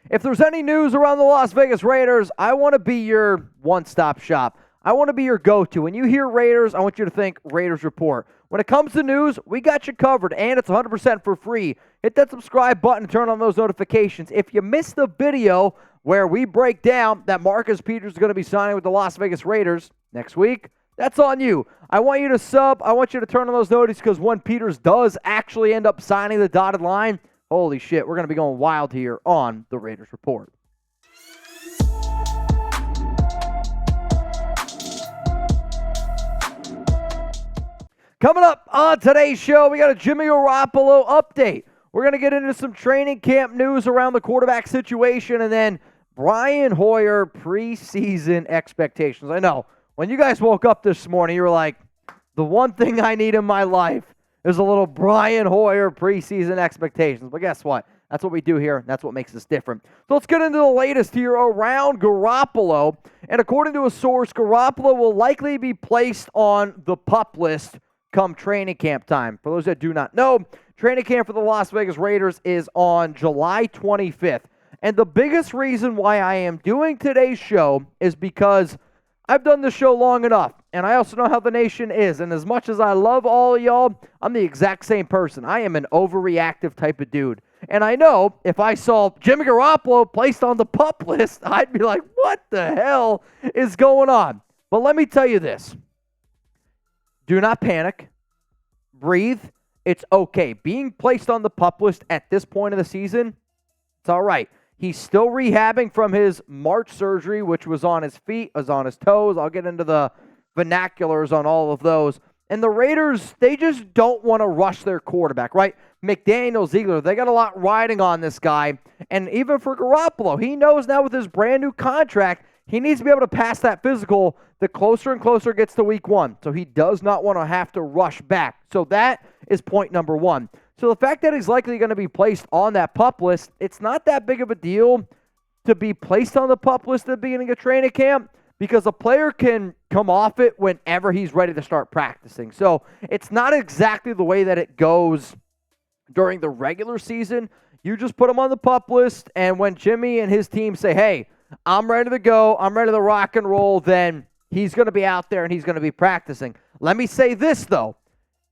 If there's any news around the Las Vegas Raiders, I want to be your one-stop shop. I want to be your go-to. When you hear Raiders, I want you to think Raiders Report. When it comes to news, we got you covered, and it's 100% for free. Hit that subscribe button and turn on those notifications. If you missed the video where we break down that Marcus Peters is going to be signing with the Las Vegas Raiders next week, that's on you. I want you to sub. I want you to turn on those notices because when Peters does actually end up signing the dotted line, holy shit, we're going to be going wild here on the Raiders Report. Coming up on today's show, we got a Jimmy Garoppolo update. We're going to get into some training camp news around the quarterback situation, and then Brian Hoyer preseason expectations. I know, when you guys woke up this morning, you were like, the one thing I need in my life is a little Brian Hoyer preseason expectations. But guess what? That's what we do here. That's what makes us different. So let's get into the latest here around Garoppolo. And according to a source, Garoppolo will likely be placed on the PUP list come training camp time. For those that do not know, training camp for the Las Vegas Raiders is on July 25th. And the biggest reason why I am doing today's show is because I've done this show long enough, and I also know how the nation is. And as much as I love all of y'all, I'm the exact same person. I am an overreactive type of dude. And I know if I saw Jimmy Garoppolo placed on the PUP list, I'd be like, what the hell is going on? But let me tell you this. Do not panic. Breathe. It's okay. Being placed on the PUP list at this point of the season, it's all right. He's still rehabbing from his March surgery, which was on his feet, was on his toes. I'll get into the vernaculars on all of those. And the Raiders, they just don't want to rush their quarterback, right? McDaniel, Ziegler, they got a lot riding on this guy. And even for Garoppolo, he knows now with his brand new contract, he needs to be able to pass that physical the closer and closer it gets to week one. So he does not want to have to rush back. So that is point number one. So the fact that he's likely going to be placed on that PUP list, it's not that big of a deal to be placed on the PUP list at the beginning of training camp because a player can come off it whenever he's ready to start practicing. So it's not exactly the way that it goes during the regular season. You just put him on the PUP list, and when Jimmy and his team say, hey, I'm ready to go, I'm ready to rock and roll, then he's going to be out there and he's going to be practicing. Let me say this, though.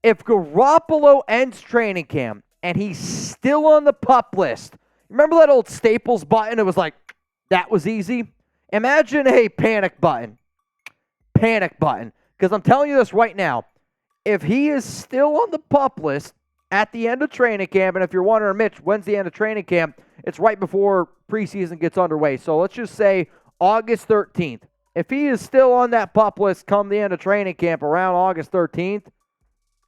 If Garoppolo ends training camp and he's still on the PUP list, remember that old Staples button? It was like, that was easy. Imagine a panic button. Panic button. Because I'm telling you this right now. If he is still on the PUP list at the end of training camp, and if you're wondering, Mitch, when's the end of training camp? It's right before preseason gets underway. So let's just say August 13th. If he is still on that PUP list come the end of training camp around August 13th,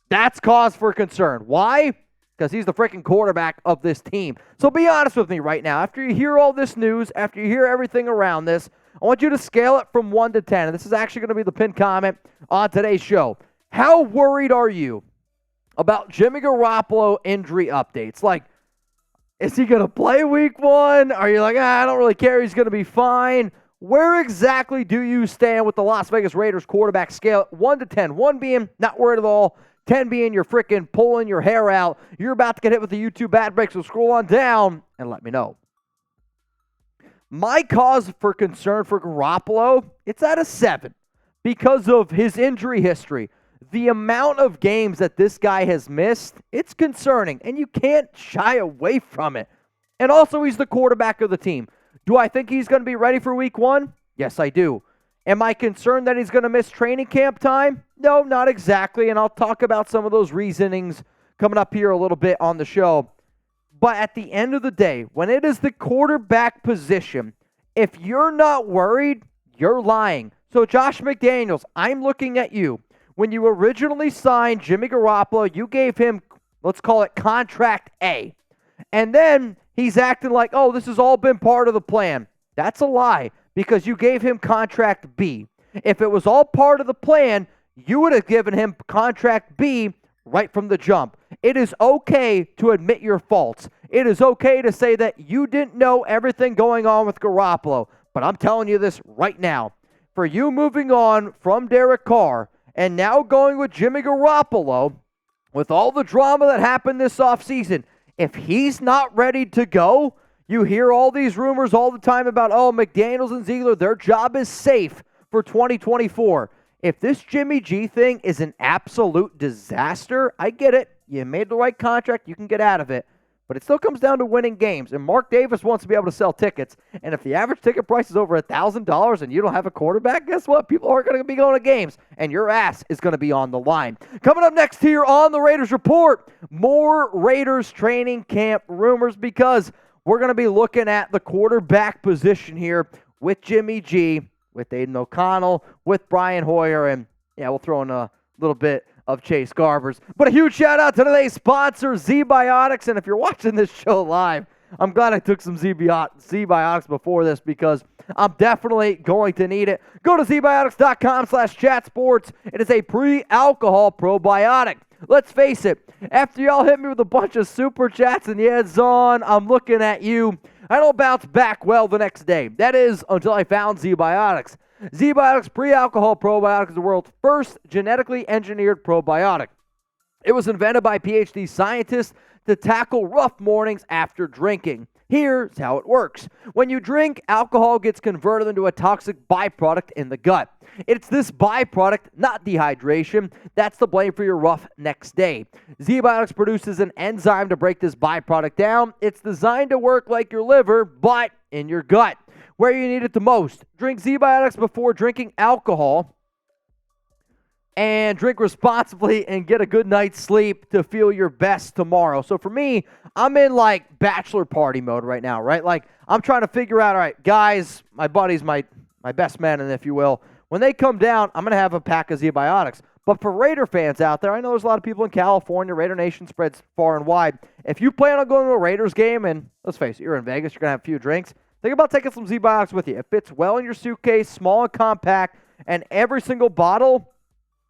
that's cause for concern. Why? Because he's the freaking quarterback of this team. So be honest with me right now. After you hear all this news, after you hear everything around this, I want you to scale it from 1 to 10. And this is actually going to be the pinned comment on today's show. How worried are you about Jimmy Garoppolo injury updates? Like, is he going to play week one? Are you like, I don't really care, he's going to be fine? Where exactly do you stand with the Las Vegas Raiders quarterback scale? 1 to 10. 1 being not worried at all. 10 being you're freaking pulling your hair out. You're about to get hit with the YouTube ad break, so scroll on down and let me know. My cause for concern for Garoppolo, it's at a 7 because of his injury history. The amount of games that this guy has missed, it's concerning, and you can't shy away from it. And also, he's the quarterback of the team. Do I think he's going to be ready for week one? Yes, I do. Am I concerned that he's going to miss training camp time? No, not exactly, and I'll talk about some of those reasonings coming up here a little bit on the show. But at the end of the day, when it is the quarterback position, if you're not worried, you're lying. So Josh McDaniels, I'm looking at you. When you originally signed Jimmy Garoppolo, you gave him, let's call it contract A. And then he's acting like, oh, this has all been part of the plan. That's a lie because you gave him contract B. If it was all part of the plan, you would have given him contract B right from the jump. It is okay to admit your faults. It is okay to say that you didn't know everything going on with Garoppolo. But I'm telling you this right now. For you moving on from Derek Carr and now going with Jimmy Garoppolo, with all the drama that happened this offseason, if he's not ready to go, You hear all these rumors all the time about, oh, McDaniels and Ziegler, their job is safe for 2024. If this Jimmy G thing is an absolute disaster, I get it. You made the right contract. You can get out of it. But it still comes down to winning games. And Mark Davis wants to be able to sell tickets. And if the average ticket price is over $1,000 and you don't have a quarterback, guess what? People aren't going to be going to games. And your ass is going to be on the line. Coming up next here on the Raiders Report, more Raiders training camp rumors, because we're going to be looking at the quarterback position here with Jimmy G, with Aiden O'Connell, with Brian Hoyer, and yeah, we'll throw in a little bit of Chase Garbers. But a huge shout out to today's sponsor, Z-Biotics. And if you're watching this show live, I'm glad I took some Z-Biotics before this, because I'm definitely going to need it. Go to zbiotics.com/chatsports. It is a pre-alcohol probiotic. Let's face it, after y'all hit me with a bunch of super chats and yeah, Zon, I'm looking at you, I don't bounce back well the next day. That is until I found Z-Biotics. Z-Biotics pre-alcohol probiotic is the world's first genetically engineered probiotic. It was invented by PhD scientists to tackle rough mornings after drinking. Here's how it works. When you drink, alcohol gets converted into a toxic byproduct in the gut. It's this byproduct, not dehydration, that's to blame for your rough next day. Z-Biotics produces an enzyme to break this byproduct down. It's designed to work like your liver, but in your gut, where you need it the most. Drink Z-Biotics before drinking alcohol, and drink responsibly and get a good night's sleep to feel your best tomorrow. So for me, I'm in like bachelor party mode right now, right? Like I'm trying to figure out, all right, guys, my buddies, my best men, and if you will, when they come down, I'm going to have a pack of Z-Biotics. But for Raider fans out there, I know there's a lot of people in California. Raider Nation spreads far and wide. If you plan on going to a Raiders game, and let's face it, you're in Vegas, you're going to have a few drinks, think about taking some Z-Biotics with you. It fits well in your suitcase, small and compact, and every single bottle,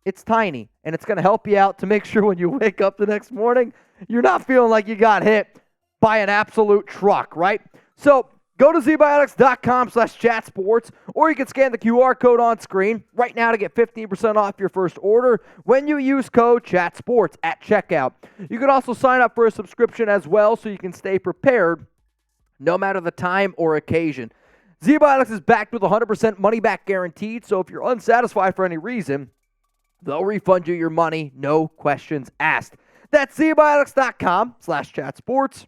it's tiny, and it's going to help you out to make sure when you wake up the next morning, you're not feeling like you got hit by an absolute truck, right? So go to zbiotics.com/chatsports, or you can scan the QR code on screen right now to get 15% off your first order when you use code CHATSPORTS at checkout. You can also sign up for a subscription as well so you can stay prepared no matter the time or occasion. Z-Biotics is backed with 100% money-back guaranteed, so if you're unsatisfied for any reason, they'll refund you your money, no questions asked. That's zbiotics.com/chatsports,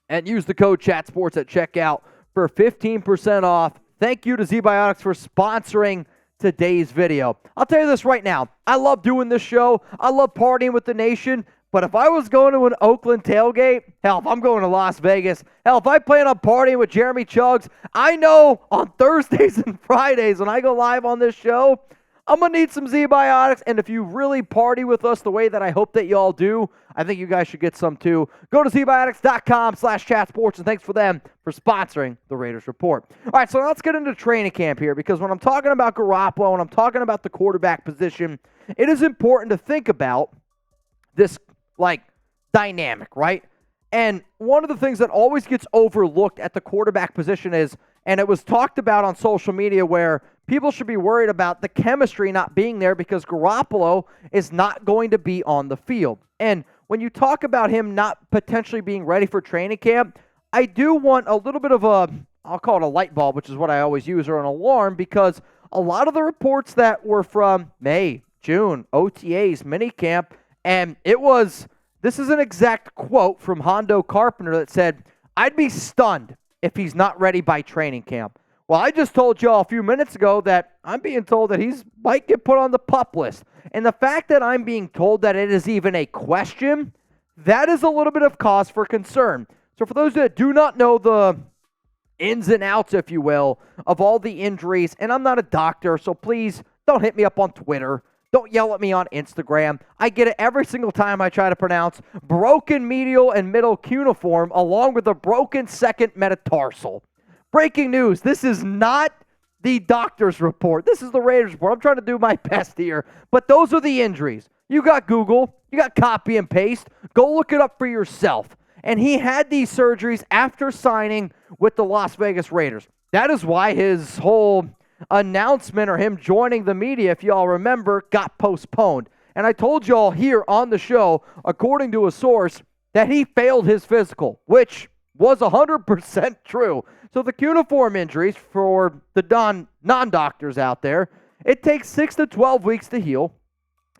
and use the code CHATSPORTS at checkout for 15% off. Thank you to Z-Biotics for sponsoring today's video. I'll tell you this right now. I love doing this show. I love partying with the nation. But if I was going to an Oakland tailgate, hell, if I'm going to Las Vegas, hell, if I plan on partying with Jeremy Chuggs, I know on Thursdays and Fridays when I go live on this show, I'm going to need some Z-Biotics, and if you really party with us the way that I hope that y'all do, I think you guys should get some too. Go to zbiotics.com/chatsports, and thanks for them for sponsoring the Raiders Report. All right, so let's get into training camp here, because when I'm talking about Garoppolo and I'm talking about the quarterback position, it is important to think about this, dynamic, right? And one of the things that always gets overlooked at the quarterback position is, and it was talked about on social media, where people should be worried about the chemistry not being there because Garoppolo is not going to be on the field. And when you talk about him not potentially being ready for training camp, I do want a little bit of I'll call it a light bulb, which is what I always use, or an alarm, because a lot of the reports that were from May, June, OTAs, minicamp, and this is an exact quote from Hondo Carpenter that said, "I'd be stunned if he's not ready by training camp." Well, I just told y'all a few minutes ago that I'm being told that he's might get put on the PUP list. And the fact that I'm being told that it is even a question, that is a little bit of cause for concern. So for those that do not know the ins and outs, if you will, of all the injuries, and I'm not a doctor, so please don't hit me up on Twitter. Don't yell at me on Instagram. I get it every single time I try to pronounce broken medial and middle cuneiform along with a broken second metatarsal. Breaking news, this is not the doctor's report. This is the Raiders report. I'm trying to do my best here, but those are the injuries. You got Google. You got copy and paste. Go look it up for yourself. And he had these surgeries after signing with the Las Vegas Raiders. That is why his whole announcement, or him joining the media, if y'all remember, got postponed. And I told y'all here on the show, according to a source, that he failed his physical, which was 100% true. So the cuneiform injuries, for the non-doctors out there, it takes 6 to 12 weeks to heal,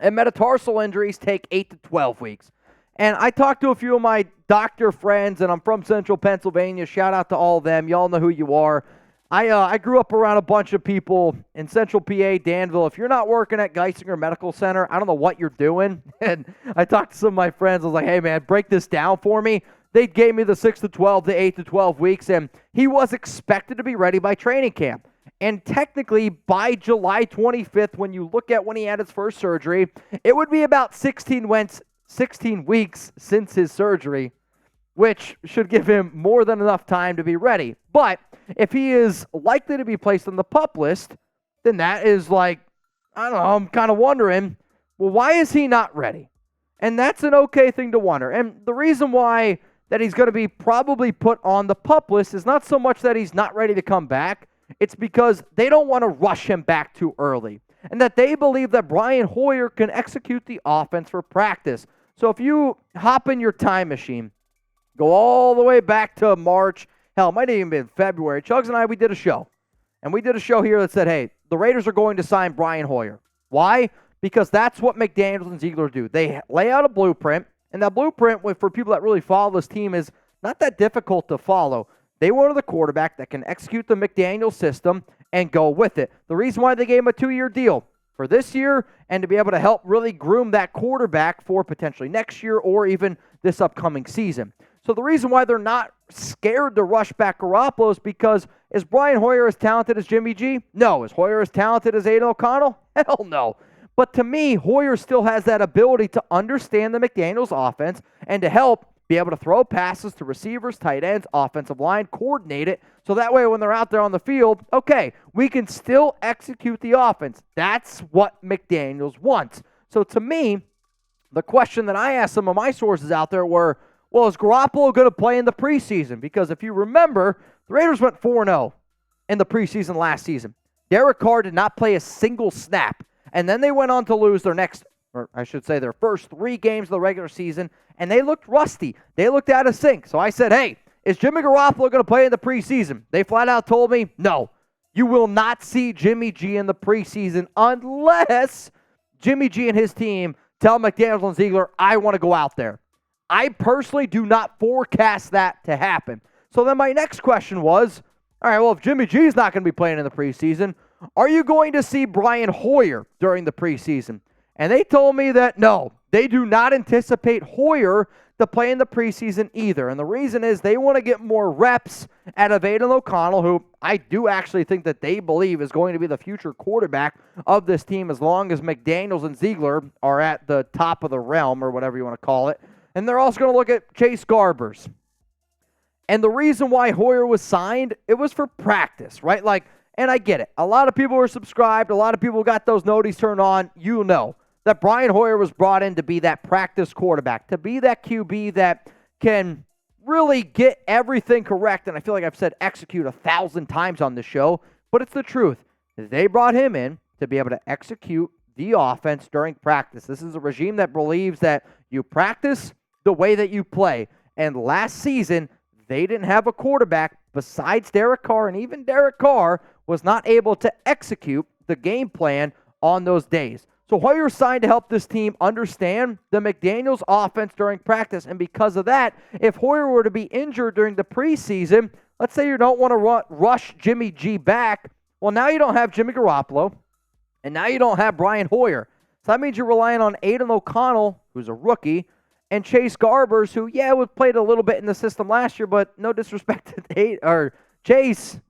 and metatarsal injuries take 8 to 12 weeks. And I talked to a few of my doctor friends, and I'm from Central Pennsylvania. Shout out to all of them. Y'all know who you are. I grew up around a bunch of people in Central PA, Danville. If you're not working at Geisinger Medical Center, I don't know what you're doing. And I talked to some of my friends. I was like, hey, man, break this down for me. They gave me the 6 to 12 to 8 to 12 weeks, and he was expected to be ready by training camp. And technically, by July 25th, when you look at when he had his first surgery, it would be about 16 weeks since his surgery, which should give him more than enough time to be ready. But if he is likely to be placed on the PUP list, then that is like, I don't know, I'm kind of wondering, well, why is he not ready? And that's an okay thing to wonder. And the reason why that he's going to be probably put on the PUP list is not so much that he's not ready to come back. It's because they don't want to rush him back too early, and that they believe that Brian Hoyer can execute the offense for practice. So if you hop in your time machine, go all the way back to March, hell, it might have even been February. Chugs and I, we did a show. And we did a show here that said, hey, the Raiders are going to sign Brian Hoyer. Why? Because that's what McDaniels and Ziegler do. They lay out a blueprint, and that blueprint, for people that really follow this team, is not that difficult to follow. They wanted a quarterback that can execute the McDaniels system and go with it. The reason why they gave him a 2-year deal for this year and to be able to help really groom that quarterback for potentially next year or even this upcoming season. So the reason why they're not scared to rush back Garoppolo is because, is Brian Hoyer as talented as Jimmy G? No. Is Hoyer as talented as Aiden O'Connell? Hell no. But to me, Hoyer still has that ability to understand the McDaniels offense and to help be able to throw passes to receivers, tight ends, offensive line, coordinate it, so that way when they're out there on the field, okay, we can still execute the offense. That's what McDaniels wants. So to me, the question that I asked some of my sources out there were, well, is Garoppolo going to play in the preseason? Because if you remember, the Raiders went 4-0 in the preseason last season. Derek Carr did not play a single snap. And then they went on to lose their first 3 games of the regular season, and they looked rusty. They looked out of sync. So I said, hey, is Jimmy Garoppolo going to play in the preseason? They flat out told me, no. You will not see Jimmy G in the preseason unless Jimmy G and his team tell McDaniels and Ziegler, I want to go out there. I personally do not forecast that to happen. So then my next question was, all right, well, if Jimmy G is not going to be playing in the preseason, are you going to see Brian Hoyer during the preseason? And they told me that no, they do not anticipate Hoyer to play in the preseason either. And the reason is they want to get more reps out of Aiden O'Connell, who I do actually think that they believe is going to be the future quarterback of this team as long as McDaniels and Ziegler are at the top of the realm, or whatever you want to call it. And they're also going to look at Chase Garbers. And the reason why Hoyer was signed, it was for practice, right? And I get it. A lot of people are subscribed. A lot of people got those noties turned on. You know that Brian Hoyer was brought in to be that practice quarterback, to be that QB that can really get everything correct. And I feel like I've said execute 1,000 times on this show, but it's the truth. They brought him in to be able to execute the offense during practice. This is a regime that believes that you practice the way that you play. And last season, they didn't have a quarterback besides Derek Carr, and even Derek Carr was not able to execute the game plan on those days. So Hoyer signed to help this team understand the McDaniels offense during practice, and because of that, if Hoyer were to be injured during the preseason, let's say you don't want to rush Jimmy G back, well, now you don't have Jimmy Garoppolo, and now you don't have Brian Hoyer. So that means you're relying on Aiden O'Connell, who's a rookie, and Chase Garbers, who, played a little bit in the system last year, but no disrespect to Chase,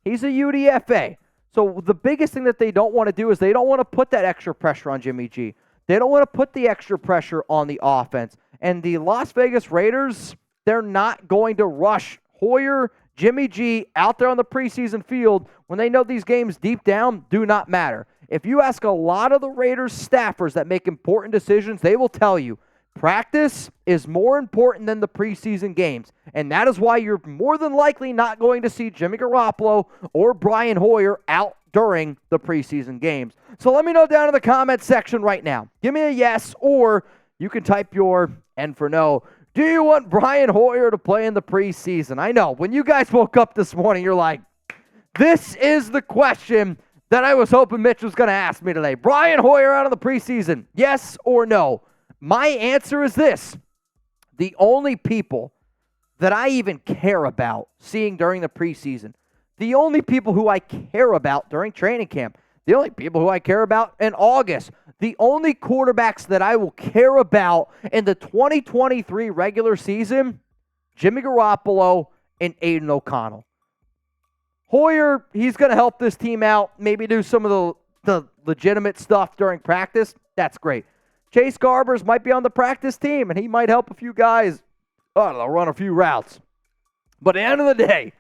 he's a UDFA. So the biggest thing that they don't want to do is they don't want to put that extra pressure on Jimmy G. They don't want to put the extra pressure on the offense. And the Las Vegas Raiders, they're not going to rush Hoyer, Jimmy G out there on the preseason field when they know these games deep down do not matter. If you ask a lot of the Raiders staffers that make important decisions, they will tell you practice is more important than the preseason games. And that is why you're more than likely not going to see Jimmy Garoppolo or Brian Hoyer out during the preseason games. So let me know down in the comments section right now. Give me a yes, or you can type your N for no. Do you want Brian Hoyer to play in the preseason? I know. When you guys woke up this morning, you're like, this is the question that I was hoping Mitch was going to ask me today. Brian Hoyer out of the preseason, yes or no? My answer is this. The only people that I even care about seeing during the preseason, the only people who I care about during training camp, the only people who I care about in August, the only quarterbacks that I will care about in the 2023 regular season, Jimmy Garoppolo and Aiden O'Connell. Hoyer, he's going to help this team out, maybe do some of the legitimate stuff during practice. That's great. Chase Garbers might be on the practice team, and he might help a few guys, run a few routes. But at the end of the day,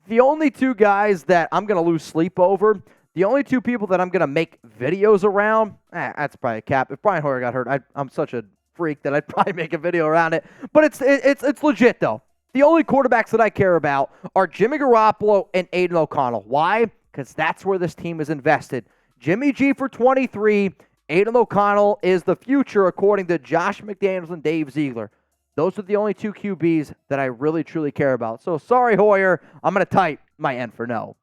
the only two guys that I'm going to lose sleep over, the only two people that I'm going to make videos around, that's probably a cap. If Brian Hoyer got hurt, I'm such a freak that I'd probably make a video around it. But it's legit, though. The only quarterbacks that I care about are Jimmy Garoppolo and Aiden O'Connell. Why? Because that's where this team is invested. Jimmy G for 23. Aiden O'Connell is the future, according to Josh McDaniels and Dave Ziegler. Those are the only two QBs that I really, truly care about. So sorry, Hoyer. I'm going to type my N for no.